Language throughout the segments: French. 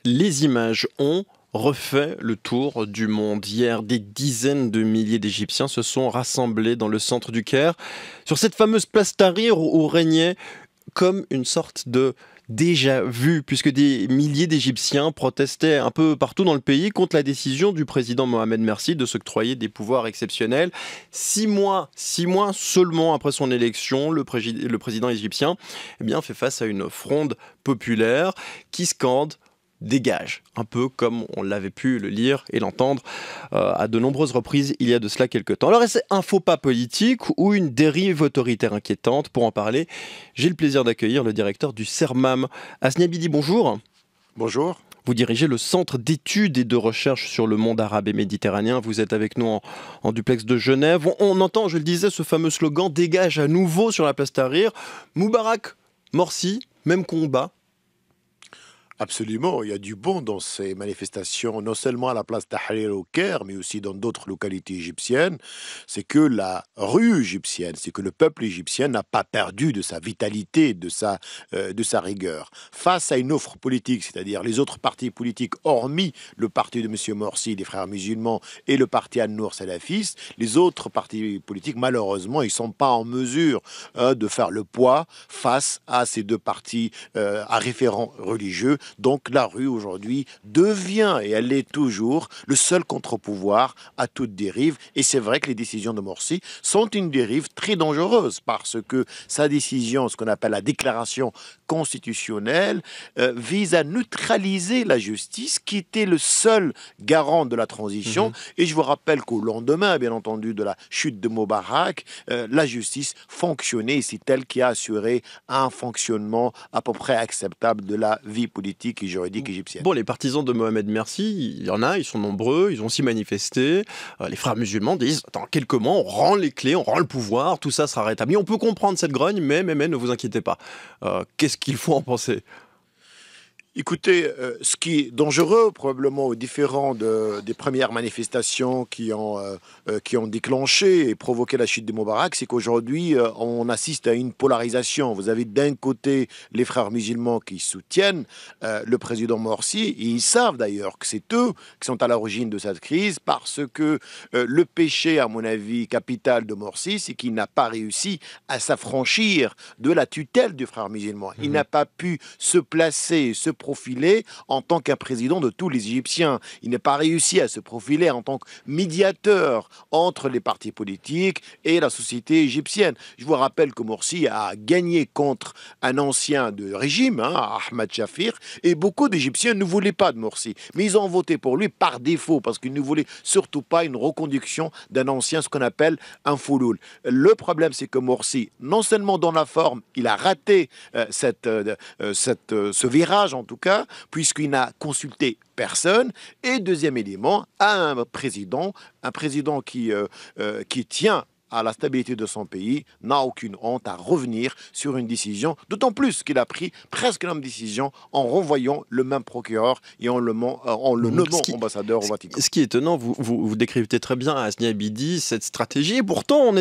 Les images ont refait le tour du monde. Hier, des dizaines de milliers d'Égyptiens se sont rassemblés dans le centre du Caire, sur cette fameuse place Tahrir où régnait comme une sorte de déjà-vu, puisque des milliers d'Égyptiens protestaient un peu partout dans le pays contre la décision du président Mohamed Morsi de s'octroyer des pouvoirs exceptionnels. 6 mois seulement après son élection, le président égyptien fait face à une fronde populaire qui scande dégage, un peu comme on l'avait pu le lire et l'entendre à de nombreuses reprises il y a de cela quelques temps. Alors est-ce un faux pas politique ou une dérive autoritaire inquiétante? Pour en parler, j'ai le plaisir d'accueillir le directeur du CERMAM. Asni Abidi, bonjour. Bonjour. Vous dirigez le Centre d'études et de recherche sur le monde arabe et méditerranéen. Vous êtes avec nous en duplex de Genève. On entend, je le disais, ce fameux slogan « Dégage à nouveau sur la place Tahrir ». Moubarak, Morsi, même combat. Absolument, il y a du bon dans ces manifestations, non seulement à la place Tahrir au Caire, mais aussi dans d'autres localités égyptiennes. C'est que la rue égyptienne, c'est que le peuple égyptien n'a pas perdu de sa vitalité, de sa rigueur. Face à une offre politique, c'est-à-dire les autres partis politiques, hormis le parti de M. Morsi, des Frères musulmans, et le parti An-Nour salafiste, les autres partis politiques, malheureusement, ils ne sont pas en mesure de faire le poids face à ces deux partis à référents religieux. Donc la rue aujourd'hui devient, et elle l'est toujours, le seul contre-pouvoir à toute dérive. Et c'est vrai que les décisions de Morsi sont une dérive très dangereuse parce que sa décision, ce qu'on appelle la déclaration constitutionnelle, vise à neutraliser la justice qui était le seul garant de la transition. Et je vous rappelle qu'au lendemain, bien entendu, de la chute de Moubarak, la justice fonctionnait et c'est elle qui a assuré un fonctionnement à peu près acceptable de la vie politique et juridique égyptienne. Bon, les partisans de Mohamed Morsi, il y en a, ils sont nombreux, ils ont aussi manifesté. Les frères musulmans disent, attends, quelques mois, on rend les clés, on rend le pouvoir, tout ça sera rétabli. On peut comprendre cette grogne, mais ne vous inquiétez pas. Qu'est-ce qu'il faut en penser ? Écoutez, ce qui est dangereux, probablement différent des premières manifestations qui ont déclenché et provoqué la chute de Moubarak, c'est qu'aujourd'hui, on assiste à une polarisation. Vous avez d'un côté les frères musulmans qui soutiennent le président Morsi, et ils savent d'ailleurs que c'est eux qui sont à l'origine de cette crise, parce que le péché, à mon avis, capital de Morsi, c'est qu'il n'a pas réussi à s'affranchir de la tutelle du frère musulman. Il n'a pas pu se placer, se profiler en tant qu'un président de tous les Égyptiens. Il n'a pas réussi à se profiler en tant que médiateur entre les partis politiques et la société égyptienne. Je vous rappelle que Morsi a gagné contre un ancien de régime, Ahmed Shafir, et beaucoup d'Égyptiens ne voulaient pas de Morsi. Mais ils ont voté pour lui par défaut, parce qu'ils ne voulaient surtout pas une reconduction d'un ancien, ce qu'on appelle un fouloul. Le problème, c'est que Morsi, non seulement dans la forme, il a raté ce virage, en tout cas, puisqu'il n'a consulté personne. Et deuxième élément, un président qui tient à la stabilité de son pays, n'a aucune honte à revenir sur une décision, d'autant plus qu'il a pris presque la même décision en renvoyant le même procureur et en le nommant ambassadeur au Vatican. Ce qui est étonnant, vous décryptez très bien, Asni Abidi, cette stratégie, et pourtant on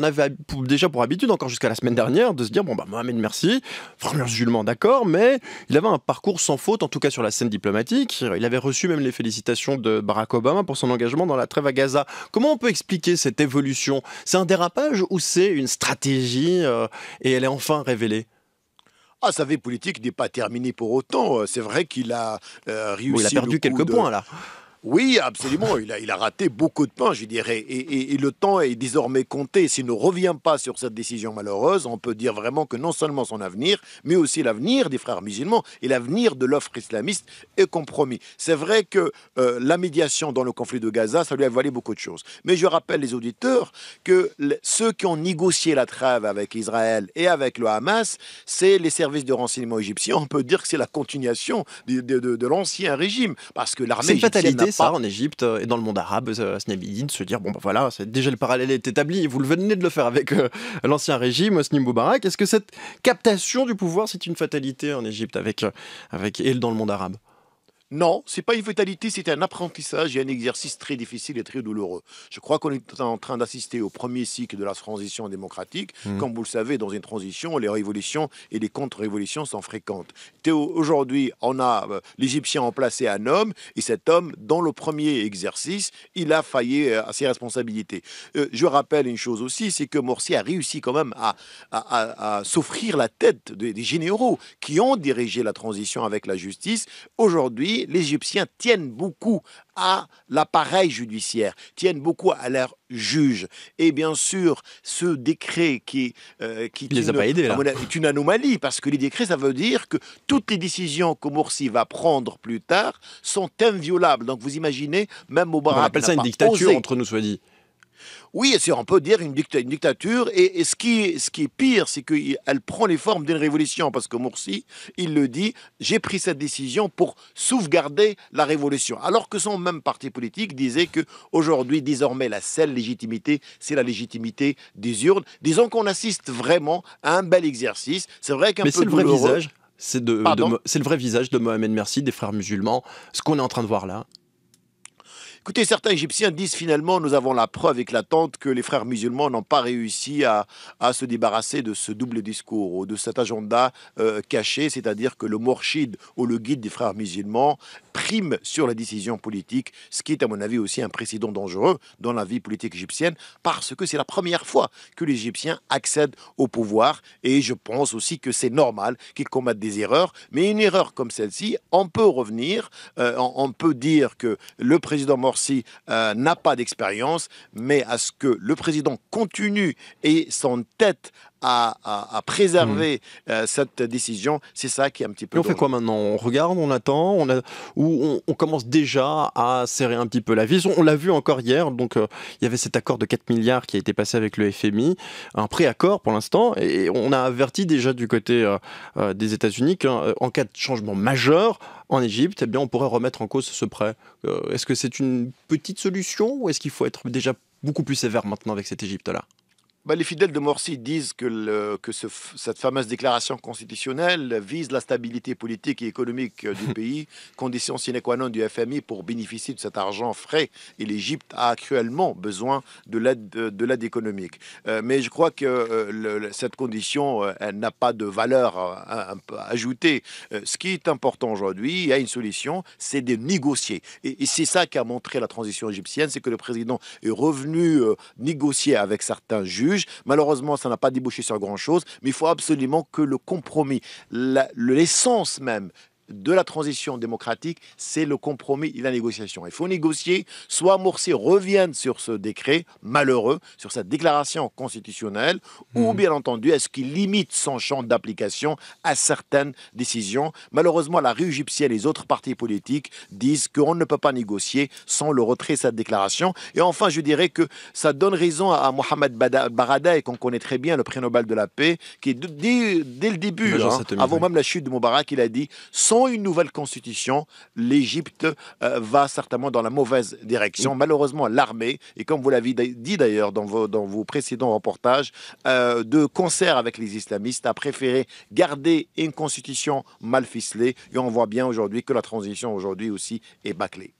avait déjà pour habitude, encore jusqu'à la semaine dernière, de se dire, Mohamed Morsi, frère musulman, d'accord, mais il avait un parcours sans faute, en tout cas sur la scène diplomatique. Il avait reçu même les félicitations de Barack Obama pour son engagement dans la trêve à Gaza. Comment on peut expliquer cette évolution ? C'est un dérapage ou c'est une stratégie et elle est enfin révélée? Sa vie politique n'est pas terminée pour autant. C'est vrai qu'il a réussi. Il a perdu quelques points là. Oui, absolument. Il a raté beaucoup de points, je dirais. Et le temps est désormais compté. S'il ne revient pas sur cette décision malheureuse, on peut dire vraiment que non seulement son avenir, mais aussi l'avenir des frères musulmans et l'avenir de l'offre islamiste est compromis. C'est vrai que la médiation dans le conflit de Gaza, ça lui a valu beaucoup de choses. Mais je rappelle les auditeurs que ceux qui ont négocié la trêve avec Israël et avec le Hamas, c'est les services de renseignement égyptiens. On peut dire que c'est la continuation de l'ancien régime. Parce que l'armée égyptienne en Égypte et dans le monde arabe, Asni Abidi, de se dire, voilà, déjà le parallèle est établi, vous venez de le faire avec l'ancien régime, Hosni Moubarak. Est-ce que cette captation du pouvoir, c'est une fatalité en Égypte et dans le monde arabe? Non, c'est pas une fatalité, c'est un apprentissage et un exercice très difficile et très douloureux. Je crois qu'on est en train d'assister au premier cycle de la transition démocratique. Mhm. Comme vous le savez, dans une transition, les révolutions et les contre-révolutions sont fréquentes. Aujourd'hui, on a l'Égyptien ont placé un homme, et cet homme, dans le premier exercice, il a failli à ses responsabilités. Je rappelle une chose aussi, c'est que Morsi a réussi quand même à s'offrir la tête des généraux qui ont dirigé la transition avec la justice. Aujourd'hui, les Égyptiens tiennent beaucoup à l'appareil judiciaire, tiennent beaucoup à leurs juges. Et bien sûr, ce décret qui Il les a pas aidés là. est une anomalie, parce que les décrets, ça veut dire que toutes les décisions que Morsi va prendre plus tard sont inviolables. Donc vous imaginez, même On Moubarak appelle n'a ça une pas dictature, osé. entre nous soit dit. Oui, on peut dire une dictature. Et ce qui est pire, c'est qu'elle prend les formes d'une révolution. Parce que Morsi, il le dit, j'ai pris cette décision pour sauvegarder la révolution. Alors que son même parti politique disait que aujourd'hui, désormais, la seule légitimité, c'est la légitimité des urnes. Disons qu'on assiste vraiment à un bel exercice. C'est vrai qu'un Mais peu c'est le vrai douloureux. visage. Pardon? C'est le vrai visage de Mohamed Mersi, des frères musulmans. Ce qu'on est en train de voir là. Écoutez, certains Égyptiens disent finalement, nous avons la preuve éclatante que les frères musulmans n'ont pas réussi à se débarrasser de ce double discours ou de cet agenda caché, c'est-à-dire que le mourchid ou le guide des frères musulmans prime sur la décision politique, ce qui est à mon avis aussi un précédent dangereux dans la vie politique égyptienne, parce que c'est la première fois que les Égyptiens accèdent au pouvoir, et je pense aussi que c'est normal qu'ils commettent des erreurs, mais une erreur comme celle-ci, on peut revenir, on peut dire que le président Morsi n'a pas d'expérience, mais à ce que le président continue et s'entête à préserver cette décision, c'est ça qui est un petit peu Et on fait dangereux. quoi maintenant? On regarde, on attend, on commence déjà à serrer un petit peu la vis. On l'a vu encore hier, donc il y avait cet accord de 4 milliards qui a été passé avec le FMI, un pré-accord pour l'instant, et on a averti déjà du côté des États-Unis qu'en cas de changement majeur en Égypte, eh bien, on pourrait remettre en cause ce prêt. Est-ce que c'est une petite solution ou est-ce qu'il faut être déjà beaucoup plus sévère maintenant avec cette Égypte-là? Les fidèles de Morsi disent que cette fameuse déclaration constitutionnelle vise la stabilité politique et économique du pays, condition sine qua non du FMI pour bénéficier de cet argent frais. Et l'Égypte a cruellement besoin de l'aide économique. Mais je crois que cette condition elle n'a pas de valeur ajoutée. Ce qui est important aujourd'hui, il y a une solution, c'est de négocier. Et c'est ça qu'a montré la transition égyptienne, c'est que le président est revenu négocier avec certains juges. Malheureusement, ça n'a pas débouché sur grand-chose, mais il faut absolument que le compromis, l'essence même de la transition démocratique, c'est le compromis et la négociation. Il faut négocier, soit Morsi revienne sur ce décret malheureux, sur cette déclaration constitutionnelle, ou bien entendu, est-ce qu'il limite son champ d'application à certaines décisions. Malheureusement, la rue égyptienne et les autres partis politiques disent qu'on ne peut pas négocier sans le retrait de cette déclaration. Et enfin, je dirais que ça donne raison à Mohamed Baradei, qu'on connaît très bien, le prix Nobel de la paix, qui dès le début, avant même la chute de Moubarak, il a dit sans une nouvelle constitution, l'Égypte va certainement dans la mauvaise direction. Malheureusement, l'armée, et comme vous l'avez dit d'ailleurs dans vos précédents reportages, de concert avec les islamistes, a préféré garder une constitution mal ficelée. Et on voit bien aujourd'hui que la transition aujourd'hui aussi est bâclée.